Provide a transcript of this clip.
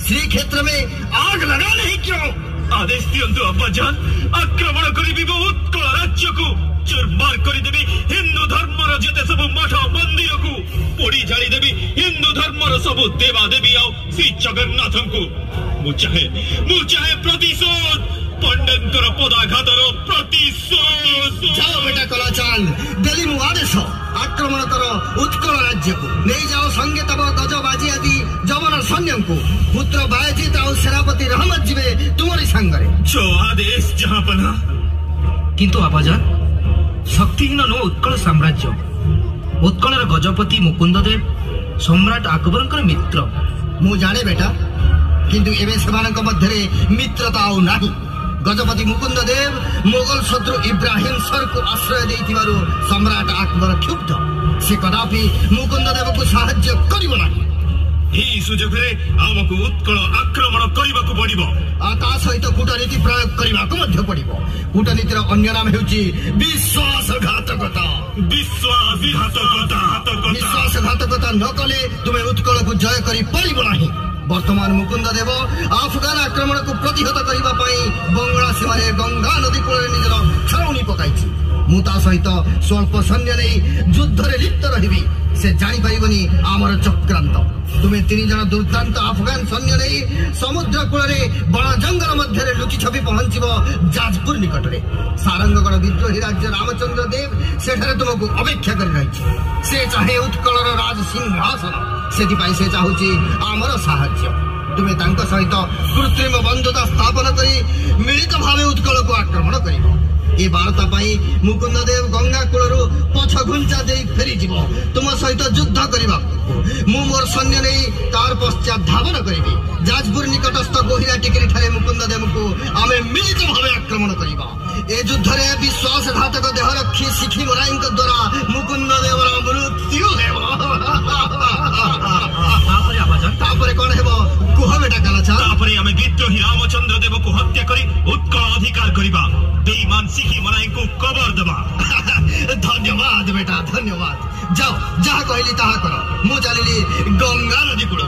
श्रीक्षेत्र में आग लगा नहीं क्यों? आदेश दियंतु अब्बाजान, आक्रमण करी उत्कल राज्य को चुरमार करदेवी हिंदू धर्मर जेते सब मठ मंदिर को पोड़ी जाली देवी हिंदू धर्मर सब देवादेवी आउ श्री जगन्नाथ को मु चाहे प्रतिशोध पंडितर पदाघातर प्रतिशोध। जाओ बेटा कलाचान, देली मु आदेश आक्रमण कर उत्कल राज्य को नहीं जाओ संगे तब गजबाजी आदि जमन सैन्य को पुत्र बायजित और सेनापति रहमत जीवे तुम्हारी संगरे। जो आदेश जहाँ पना। किंतु आबाजान शक्तिहीन नो उत्कल साम्राज्य उत्कलर गजपति मुकुंददेव सम्राट अकबरंकर मित्र। मु जाने बेटा, किंतु एवं सेमानक मध्यरे मित्रता आउ नाही। गजपति मुकुंददेव मोगल शत्रु इब्राहिम सर को आश्रय देइथिबारु सम्राट अकबर क्षुब्ध। से कदापि मुकुंददेव को साहाय्य करिबो नाही। एही सुजोगरे आमको उत्कल आक्रमण करिबाकू पड़िबो। ता सहित कूटनीति प्रयोग करिबाकू मध्य पड़िबो। कूटनीतिर अन्य नाम हेउची विश्वासघातकता। विश्वासघातकता न कले तुमे उत्कल को जय करि परिबो नाही। वर्तमान मुकुंददेव अफगान आक्रमण को प्रतिहत करिबा पई बंगला सीमारे गंगा नदी कूल निजर छाउनी पकाइछि। मु ता सहित स्वल्प सैन्य नै युद्ध रे लिप्त रहिबी। से जानी पाइबनी आमर चक्रांत। तुम्हें 3 जन दुर्दांत अफगान सैन्य नहीं समुद्र कूल बड़ जंगल मध्य लुचि छपि पहुंचब जाजपुर निकट में। सारंगगढ़ विद्रोही राज्य रामचंद्र देव सेठारे तुमको अपेक्षा कर रही। से चाहे उत्कलर राज सिंहासन, से चाहूची आमर साहाय्य। तुम्हें तांको सहित कृत्रिम बंधुता स्थापन करी मिलित भावे उत्कल को आक्रमण करिबो। ए वार्ता पाई मुकुंददेव गंगा कूलरू पछ घुंचा दे फेरी जीव तुम सहित युद्ध करबा। मु मोर सैन्य नहीं तार पश्चात धावन करिबी। जाजपुर निकटस्थ गोहिरा टिकरी ठारे मुकुंददेव को आमे मिलित भावे आक्रमण करिबा। ए युद्ध रे विश्वासघातक देहरक्षी सिखी मोराईंक द्वारा मुकुंददेवर मृत्यु हेबो। तापरे कोन हेबो कुह बेटा कालाचा। तापरे आमे विद्रोही रामचंद्र देव को हत्या करी उत्कल अधिकार करिबा। बेईमान सिखी मोराई को कबर देबा। धन्यवाद बेटा धन्यवाद। जाओ जहाँ कहली ताहा करो। मु चलिली गंगा नदी कूल।